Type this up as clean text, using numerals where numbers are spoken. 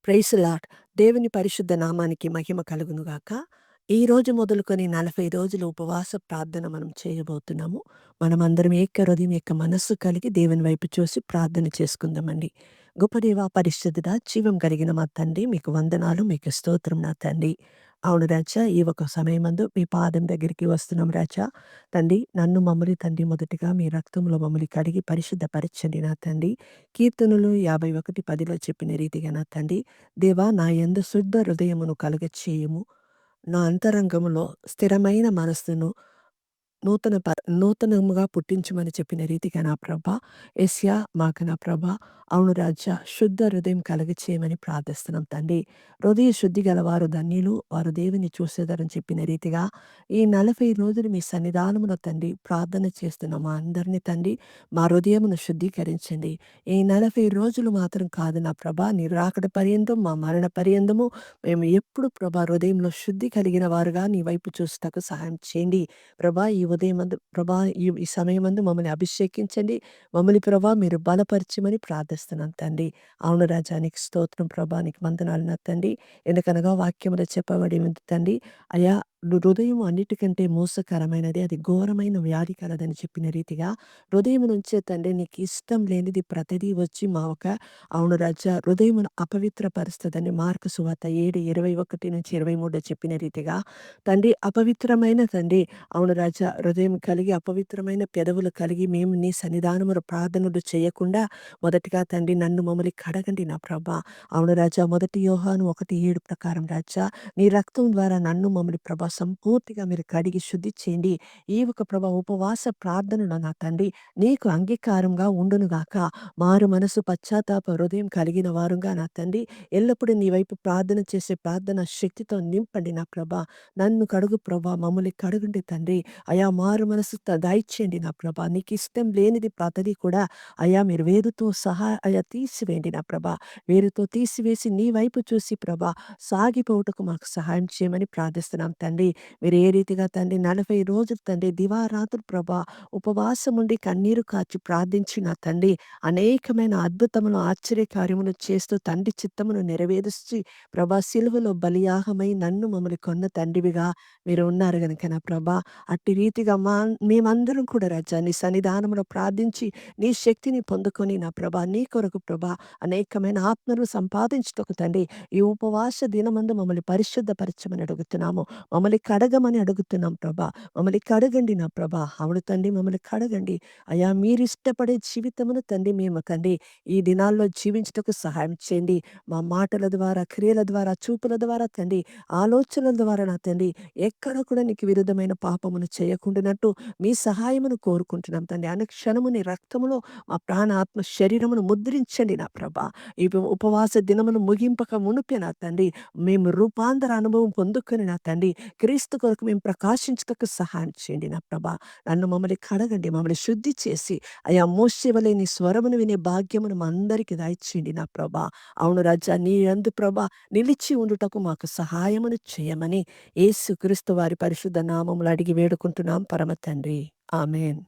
Praise lord. దేవుని పరిశుద్ధ నామానికి మహిమ కలుగును గాక. ఈ రోజు మొదలుకొని 40 రోజులు ఉపవాస ప్రార్థన మనం చేయబోతున్నాము. మనమందరం ఏక హృదయం, ఏక మనస్సు కలిగి దేవుని వైపు చూసి ప్రార్థన చేసుకుందామండి. గొప్ప దేవా, పరిశుద్ధుడా, జీవం కలిగిన మా తండ్రి, మీకు వందనాలు, మీకు స్తోత్రం నా తండ్రి. అవును రాజా, ఈ ఒక సమయమందు మీ పాదం దగ్గరికి వస్తున్నాం రాజా. తండ్రి, నన్ను మమ్మల్ని తండ్రి మొదటిగా మీ రక్తంలో మమ్మల్ని కడిగి పరిశుద్ధపరచండి నా తండ్రి. కీర్తనలు 51:10 చెప్పిన రీతిగా నా తండ్రి, దేవా నా యందు శుద్ధ హృదయమును కలుగచేయుము. నా అంతరంగములో స్థిరమైన మనస్సును నూతనముగా పుట్టించమని చెప్పిన రీతిగా నా ప్రభా, యెషయా మాకు నా ప్రభా, అవును రాజా, శుద్ధ హృదయం కలుగచేయమని ప్రార్థిస్తున్నాం తండ్రి. హృదయ శుద్ధి గలవారు ధన్యులు, వారు దేవుని చూసేదరని చెప్పిన రీతిగా ఈ 40 రోజులు మీ సన్నిధానములో తండ్రి ప్రార్థన చేస్తున్న మా అందరిని తండ్రి, మా హృదయమును శుద్ధీకరించండి. ఈ 40 రోజులు మాత్రం కాదు నా ప్రభా, నీ రాకడ పర్యంతం, మా మరణ పర్యంతము మేము ఎప్పుడు ప్రభా హృదయంలో శుద్ధి కలిగిన వారుగా నీ వైపు చూస్తకు సహాయం చేయండి. ప్రభా, ఈ ఉదయమందు ప్రభా, ఈ సమయమందు మమ్మల్ని అభిషేకించండి. మమ్మల్ని ప్రభా మీరు బలపరచమని ప్రార్థిస్తున్నాను తండ్రి. అవును రాజా, నీకు స్తోత్రం ప్రభా, నీకు వందనాలు నా తండ్రి. ఎందుకనగా వాక్యములో చెప్పబడి ఉంది తండ్రి, అయ్యా, హృదయం అన్నిటికంటే మోసకరమైనది, అది ఘోరమైన వ్యాధి కలదని చెప్పిన రీతిగా హృదయం నుంచే తండ్రి నీకు ఇష్టం లేనిది ప్రతిదీ వచ్చి మా ఒక అవును రాజా హృదయమును అపవిత్రపరుస్తుందని మార్కు సువార్త 7:21-23 చెప్పిన రీతిగా తండ్రి, అపవిత్రమైన తండ్రి, అవును రాజా, హృదయం కలిగి అపవిత్రమైన పెదవులు కలిగి మేము నీ సన్నిధానములో ప్రార్థనలు చేయకుండా మొదటిగా తండ్రి నన్ను మమ్మల్ని కడగండి నా ప్రభా. అవును రాజా, 1 యోహాను 1:7 ప్రకారం రాజా, నీ రక్తం ద్వారా నన్ను మమ్మల్ని ప్రభా సంపూర్తిగా మీరు కడిగి శుద్ధి చేయండి. ఈ ఒక ప్రభా ఉపవాస ప్రార్థనలో నా తండ్రి నీకు అంగీకారంగా ఉండునుగాక. మారు మనసు పశ్చాత్తాప హృదయం కలిగిన వారుగా నా తండ్రి ఎల్లప్పుడూ నీ వైపు ప్రార్థన చేసే ప్రార్థన శక్తితో నింపండి నా ప్రభా. నన్ను కడుగు ప్రభా, మమ్మల్ని కడుగండి తండ్రి. అయా, మారు మనసు దయచేయండి నా ప్రభా. నీకు ఇష్టం లేనిది ప్రతిదీ కూడా అయా మీరు వేరుతో సహా అయా తీసివేయండి నా ప్రభా. వేరుతో తీసివేసి నీ వైపు చూసి ప్రభా సాగిపోవుటకు మాకు సహాయం చేయమని ప్రార్థిస్తున్నాం తండ్రి. మీరు ఏ రీతిగా తండ్రి 40 రోజులు తండ్రి దివారాత్రులు ప్రభా ఉపవాసం ఉండి కన్నీరు కార్చి ప్రార్థించిన తండ్రి అనేకమైన అద్భుతములు ఆశ్చర్యకార్యములు చేస్తూ తండ్రి చిత్తమును నెరవేరుస్తూ ప్రభా సిలువలో బలియాగమై నన్ను మమ్మల్ని కొన్న తండ్రివిగా మీరు ఉన్నారు గనుక నా ప్రభా, అట్టి రీతిగా మేమందరం కూడా రాజా నీ సన్నిధానంలో ప్రార్థించి నీ శక్తిని పొందుకొని నా ప్రభా నీ కొరకు ప్రభా అనేకమైన ఆత్మను సంపాదించుటకు తండ్రి ఈ ఉపవాస దినమందు మమ్మల్ని పరిశుద్ధపరచమని అడుగుతున్నాము. మమ్మల్ని కడగమని అడుగుతున్నాం ప్రభా. మమ్మల్ని కడగండి నా ప్రభా. అవును తండ్రి, మమ్మల్ని కడగండి. అయా, మీరు ఇష్టపడే జీవితమును తండ్రి మేము తండ్రి ఈ దినాల్లో జీవించుటకు సహాయం చేయండి. మా మాటల ద్వారా, క్రియల ద్వారా, చూపుల ద్వారా తండ్రి, ఆలోచనల ద్వారా నా తండ్రి ఎక్కడ కూడా నీకు విరుద్ధమైన పాపమును చేయకుండానట్టు మీ సహాయమును కోరుకుంటున్నాం తండ్రి. అనుక్షణము నీ రక్తములో మా ప్రాణ ఆత్మ శరీరమును ముద్రించండి నా ప్రభా. ఈ ఉపవాస దినమును ముగింపక మునుపే నా తండ్రి మేము రూపాంతర అనుభవం పొందుకొని నా తండ్రి క్రీస్తు కొరకు మేము ప్రకాశించుటకు సహాయం చేయండి నా ప్రభా. నన్ను మమ్మల్ని కడగండి, మమ్మల్ని శుద్ధి చేసి అయా మోసేవలే నీ స్వరమును వినే భాగ్యమును మా అందరికీ దయచేయండి నా ప్రభా. అవును రాజా, నీ యందు ప్రభా నిలిచి ఉండుటకు మాకు సహాయమును చేయమని యేసుక్రీస్తు వారి పరిశుద్ధ నామములో అడిగి వేడుకుంటున్నాం పరమ తండ్రి. ఆమేన్.